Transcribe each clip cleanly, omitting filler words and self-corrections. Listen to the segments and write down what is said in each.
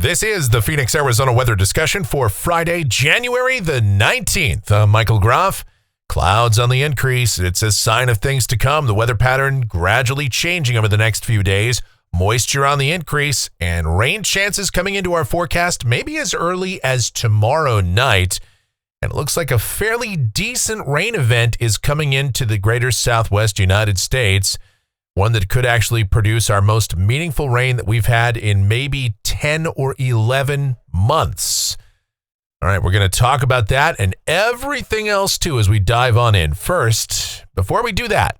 This is the Phoenix, Arizona weather discussion for Friday, January the 19th. I'm Michael Groff. Clouds on the increase. It's a sign of things to come. The weather pattern gradually changing over the next few days. Moisture on the increase and rain chances coming into our forecast maybe as early as tomorrow night. And it looks like a fairly decent rain event is coming into the greater Southwest United States. One that could actually produce our most meaningful rain that we've had in maybe 10 or 11 months. All right, we're going to talk about that and everything else too as we dive on in. First, before we do that,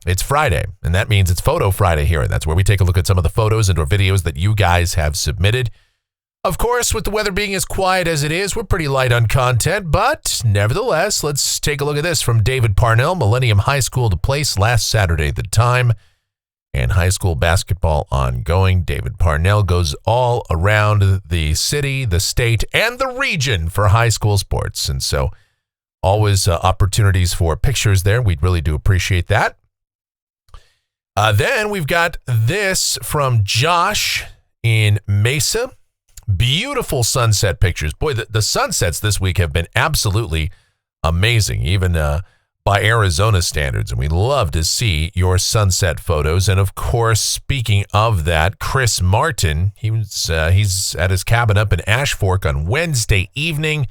it's Friday, and that means it's Photo Friday here. And that's where we take a look at some of the photos and or videos that you guys have submitted. Of course, with the weather being as quiet as it is, we're pretty light on content, but nevertheless, let's take a look at this from David Parnell, Millennium High School to place last Saturday, the time. And high school basketball ongoing. David Parnell goes all around the city, the state, and the region for high school sports. And so always opportunities for pictures there. We really do appreciate that. Then we've got this from Josh in Mesa. Beautiful sunset pictures. Boy, the sunsets this week have been absolutely amazing. Even by Arizona standards, and we love to see your sunset photos. And of course, speaking of that, Chris Martin, he's at his cabin up in Ash Fork on Wednesday evening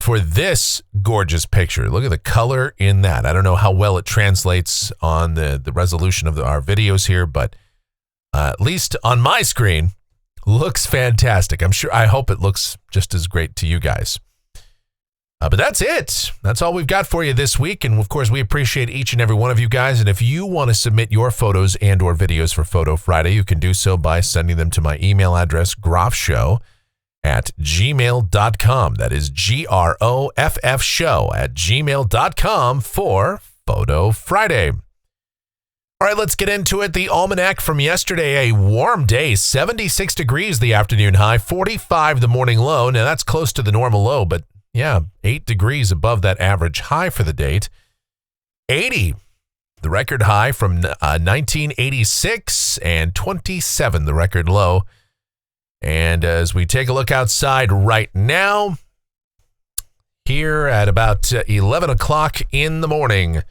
for this gorgeous picture. Look at the color in that. I don't know how well it translates on the resolution of our videos here, but at least on my screen, looks fantastic. I hope it looks just as great to you guys. But that's it. That's all we've got for you this week. And of course, we appreciate each and every one of you guys. And if you want to submit your photos and or videos for Photo Friday, you can do so by sending them to my email address, groffshow@gmail.com. That is GROFF show@gmail.com for Photo Friday. All right, let's get into it. The almanac from yesterday, a warm day, 76 degrees the afternoon high, 45 the morning low. Now that's close to the normal low, but yeah, 8 degrees above that average high for the date. 80, the record high from 1986, and 27, the record low. And as we take a look outside right now, here at about 11 o'clock in the morning,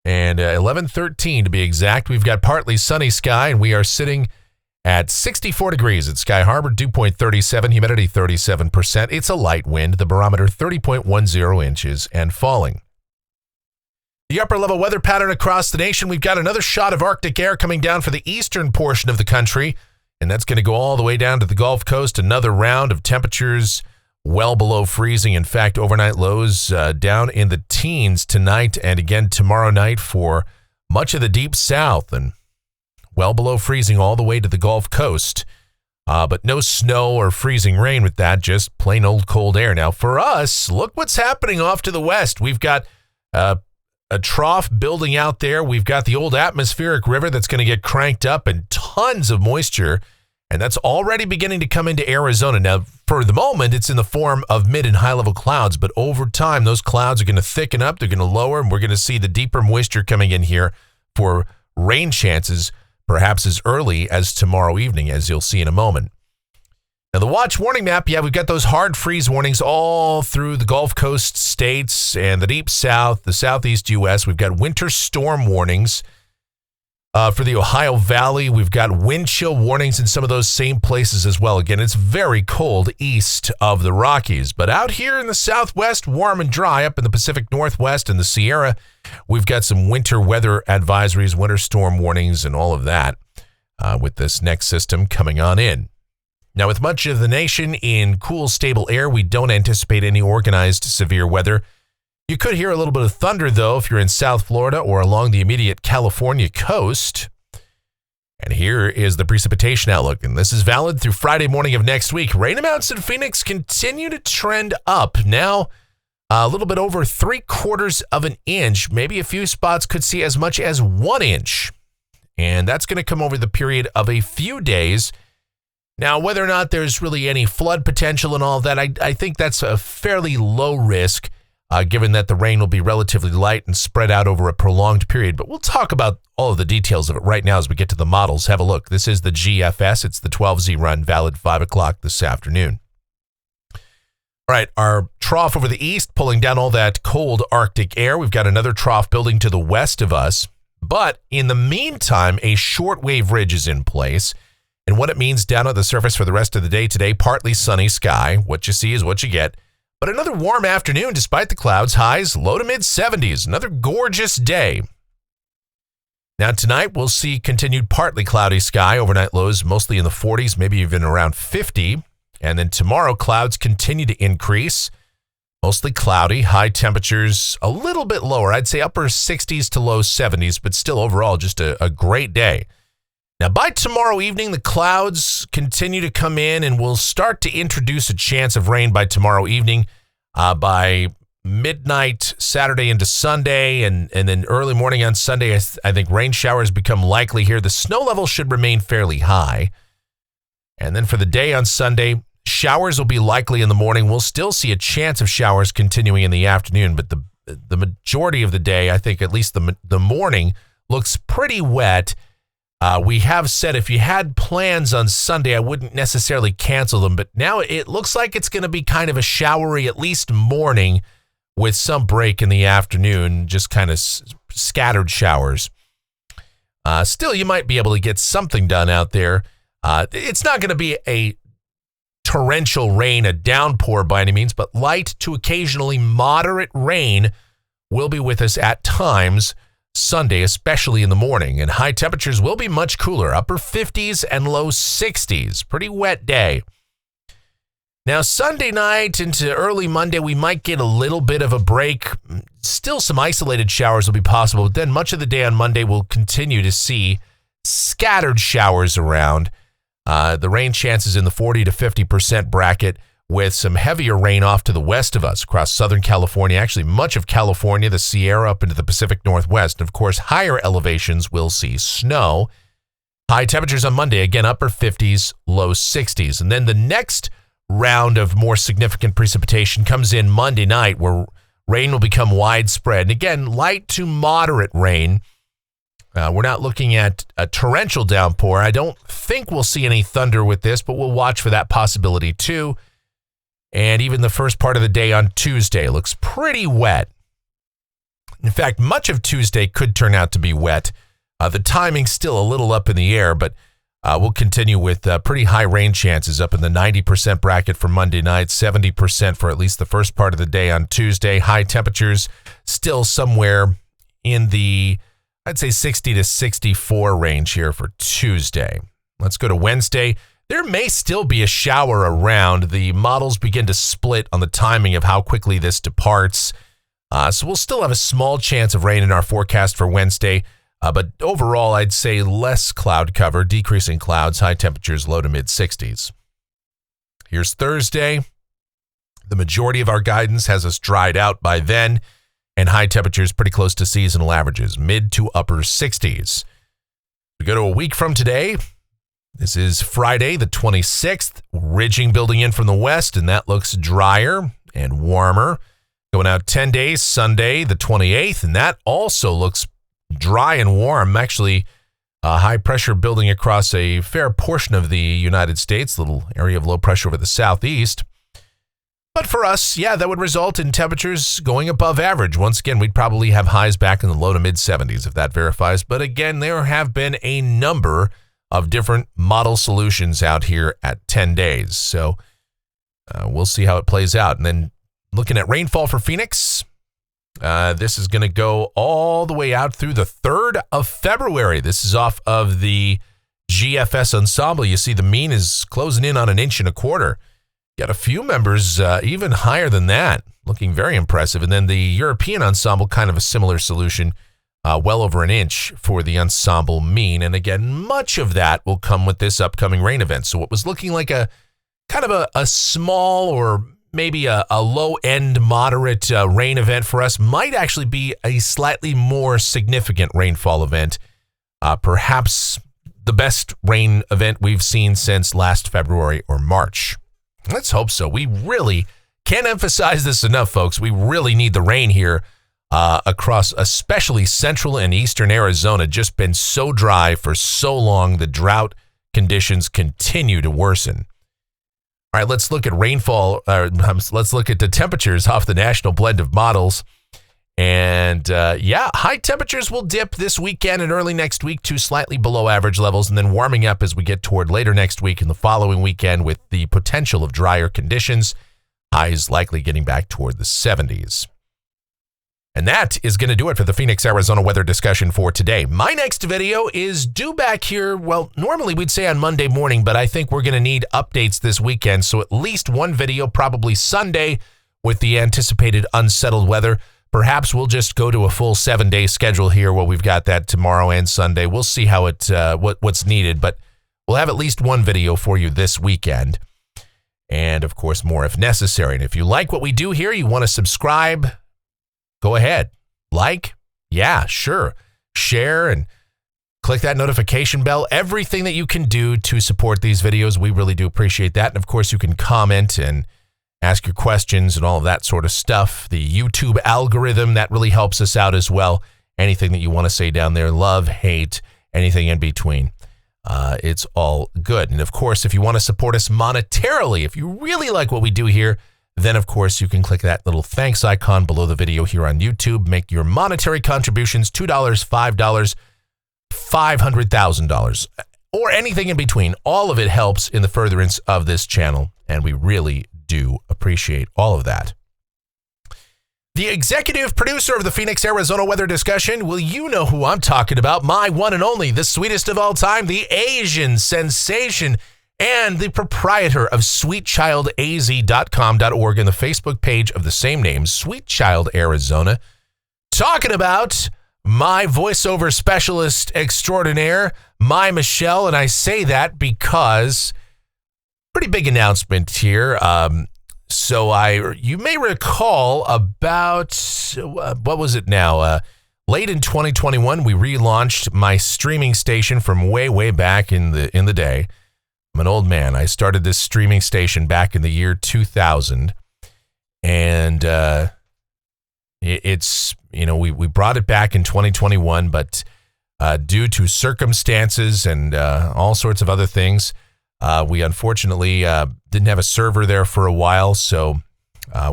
and 11:13 to be exact, we've got partly sunny sky, and we are sitting at 64 degrees at Sky Harbor, dew point 37, humidity 37%. It's a light wind, the barometer 30.10 inches and falling. The upper level weather pattern across the nation, we've got another shot of Arctic air coming down for the eastern portion of the country, and that's going to go all the way down to the Gulf Coast. Another round of temperatures well below freezing. In fact, overnight lows down in the teens tonight and again tomorrow night for much of the deep south, and well below freezing all the way to the Gulf Coast. But no snow or freezing rain with that, just plain old cold air. Now for us, look what's happening off to the west. We've got a trough building out there. We've got the old atmospheric river that's going to get cranked up and tons of moisture. And that's already beginning to come into Arizona. Now, for the moment, it's in the form of mid and high level clouds. But over time, those clouds are going to thicken up. They're going to lower, and we're going to see the deeper moisture coming in here for rain chances perhaps as early as tomorrow evening, as you'll see in a moment. Now, the watch warning map, we've got those hard freeze warnings all through the Gulf Coast states and the deep south, the southeast U.S. We've got winter storm warnings for the Ohio Valley. We've got wind chill warnings in some of those same places as well. Again, it's very cold east of the Rockies. But out here in the southwest, warm and dry. Up in the Pacific Northwest and the Sierra, we've got some winter weather advisories, winter storm warnings, and all of that with this next system coming on in. Now, with much of the nation in cool, stable air, we don't anticipate any organized severe weather. You could hear a little bit of thunder, though, if you're in South Florida or along the immediate California coast. And here is the precipitation outlook, and this is valid through Friday morning of next week. Rain amounts in Phoenix continue to trend up. Now, a little bit over 3/4 of an inch. Maybe a few spots could see as much as 1 inch. And that's going to come over the period of a few days. Now, whether or not there's really any flood potential and all of that, I think that's a fairly low risk. given that the rain will be relatively light and spread out over a prolonged period. But we'll talk about all of the details of it right now as we get to the models. Have a look. This is the GFS. It's the 12Z run, valid 5 o'clock this afternoon. All right, our trough over the east, pulling down all that cold Arctic air. We've got another trough building to the west of us. But in the meantime, a shortwave ridge is in place. And what it means down on the surface for the rest of the day today, partly sunny sky. What you see is what you get. But another warm afternoon despite the clouds, highs low to mid 70s. Another gorgeous day. Now tonight we'll see continued partly cloudy sky, overnight lows mostly in the 40s, maybe even around 50. And then tomorrow clouds continue to increase, mostly cloudy, high temperatures a little bit lower. I'd say upper 60s to low 70s, but still overall just a great day. Now, by tomorrow evening, the clouds continue to come in and we'll start to introduce a chance of rain by tomorrow evening. By midnight, Saturday into Sunday, and then early morning on Sunday, I think rain showers become likely here. The snow level should remain fairly high. And then for the day on Sunday, showers will be likely in the morning. We'll still see a chance of showers continuing in the afternoon, but the majority of the day, I think at least the morning, looks pretty wet. We have said if you had plans on Sunday, I wouldn't necessarily cancel them, but now it looks like it's going to be kind of a showery, at least morning, with some break in the afternoon, just kind of scattered showers. Still, you might be able to get something done out there. It's not going to be a torrential rain, a downpour by any means, but light to occasionally moderate rain will be with us at times Sunday, especially in the morning, and high temperatures will be much cooler, upper 50s and low 60s. Pretty wet day. Now, Sunday night into early Monday, we might get a little bit of a break. Still some isolated showers will be possible, but then much of the day on Monday we'll continue to see scattered showers around. The rain chances in the 40 to 50% bracket, with some heavier rain off to the west of us across Southern California, actually much of California, the Sierra up into the Pacific Northwest. And of course, higher elevations will see snow. High temperatures on Monday, again, upper 50s, low 60s. And then the next round of more significant precipitation comes in Monday night, where rain will become widespread. And again, light to moderate rain. We're not looking at a torrential downpour. I don't think we'll see any thunder with this, but we'll watch for that possibility too. And even the first part of the day on Tuesday looks pretty wet. In fact, much of Tuesday could turn out to be wet. The timing's still a little up in the air, but we'll continue with pretty high rain chances up in the 90% bracket for Monday night, 70% for at least the first part of the day on Tuesday. High temperatures still somewhere in the, I'd say 60 to 64 range here for Tuesday. Let's go to Wednesday. There may still be a shower around. The models begin to split on the timing of how quickly this departs. So we'll still have a small chance of rain in our forecast for Wednesday. But overall, I'd say less cloud cover, decreasing clouds, high temperatures, low to mid 60s. Here's Thursday. The majority of our guidance has us dried out by then, and high temperatures pretty close to seasonal averages, mid to upper 60s. We go to a week from today. This is Friday, the 26th, ridging building in from the west, and that looks drier and warmer. Going out 10 days, Sunday, the 28th, and that also looks dry and warm. Actually, high pressure building across a fair portion of the United States, little area of low pressure over the southeast. But for us, yeah, that would result in temperatures going above average. Once again, we'd probably have highs back in the low to mid 70s if that verifies. But again, there have been a number of different model solutions out here at 10 days. So we'll see how it plays out. And then looking at rainfall for Phoenix, this is going to go all the way out through the 3rd of February. This is off of the GFS ensemble. You see the mean is closing in on 1.25 inches. Got a few members even higher than that, looking very impressive. And then the European ensemble, kind of a similar solution, well over 1 inch for the ensemble mean. And again, much of that will come with this upcoming rain event. So what was looking like a kind of a small or maybe a low-end moderate rain event for us might actually be a slightly more significant rainfall event. Perhaps the best rain event we've seen since last February or March. Let's hope so. We really Can't emphasize this enough, folks. We really need the rain here across especially central and eastern Arizona. Just been so dry for so long. The drought conditions continue to worsen. All right, let's look at rainfall. Let's look at the temperatures off the national blend of models. And high temperatures will dip this weekend and early next week to slightly below average levels, and then warming up as we get toward later next week and the following weekend with the potential of drier conditions. Highs likely getting back toward the 70s. And that is going to do it for the Phoenix, Arizona weather discussion for today. My next video is due back here, well, normally we'd say on Monday morning, but I think we're going to need updates this weekend. So at least one video, probably Sunday, with the anticipated unsettled weather. Perhaps we'll just go to a full 7-day schedule here where we've got that tomorrow and Sunday. We'll see how what's needed, but we'll have at least one video for you this weekend. And of course, more if necessary. And if you like what we do here, you want to subscribe, go ahead. Like, yeah, sure. Share and click that notification bell. Everything that you can do to support these videos, we really do appreciate that. And of course, you can comment and ask your questions and all of that sort of stuff. The YouTube algorithm, that really helps us out as well. Anything that you want to say down there, love, hate, anything in between. It's all good. And of course, if you want to support us monetarily, if you really like what we do here, then of course you can click that little thanks icon below the video here on YouTube. Make your monetary contributions, $2, $5, $500,000, or anything in between. All of it helps in the furtherance of this channel, and we really do appreciate all of that. The executive producer of the Phoenix, Arizona weather discussion, well, you know who I'm talking about, my one and only, the sweetest of all time, the Asian sensation, and the proprietor of sweetchildaz.com.org and the Facebook page of the same name, Sweet Child Arizona, talking about my voiceover specialist extraordinaire, my Michelle, and I say that because pretty big announcement here. You may recall about, what was it now? Late in 2021, we relaunched my streaming station from way back in the day. I'm an old man. I started this streaming station back in the year 2000, and it's, we brought it back in 2021, but due to circumstances and all sorts of other things, we unfortunately didn't have a server there for a while, so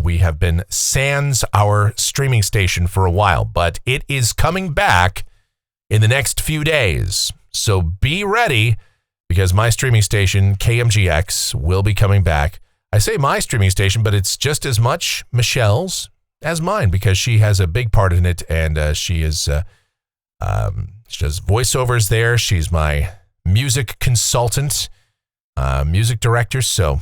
we have been sans our streaming station for a while, but it is coming back in the next few days. So be ready, because my streaming station, KMGX, will be coming back. I say my streaming station, but it's just as much Michelle's as mine, because she has a big part in it, and she does voiceovers there. She's my music consultant, music director, so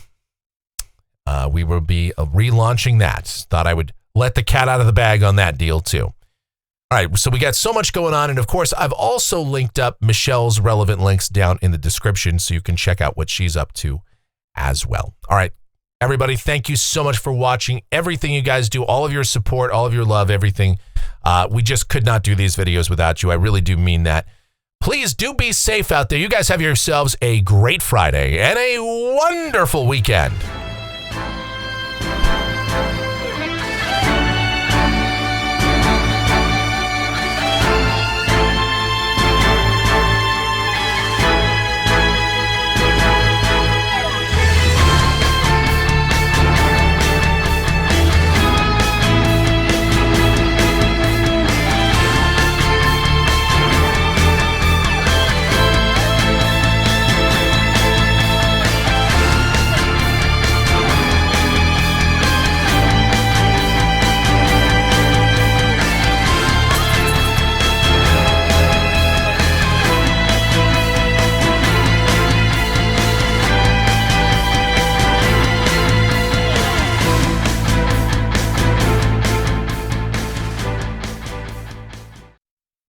we will be relaunching that. Thought I would let the cat out of the bag on that deal too. All right, so we got so much going on, and of course, I've also linked up Michelle's relevant links down in the description so you can check out what she's up to as well. All right, everybody, thank you so much for watching. Everything you guys do, all of your support, all of your love, everything. We just could not do these videos without you. I really do mean that. Please do be safe out there. You guys have yourselves a great Friday and a wonderful weekend.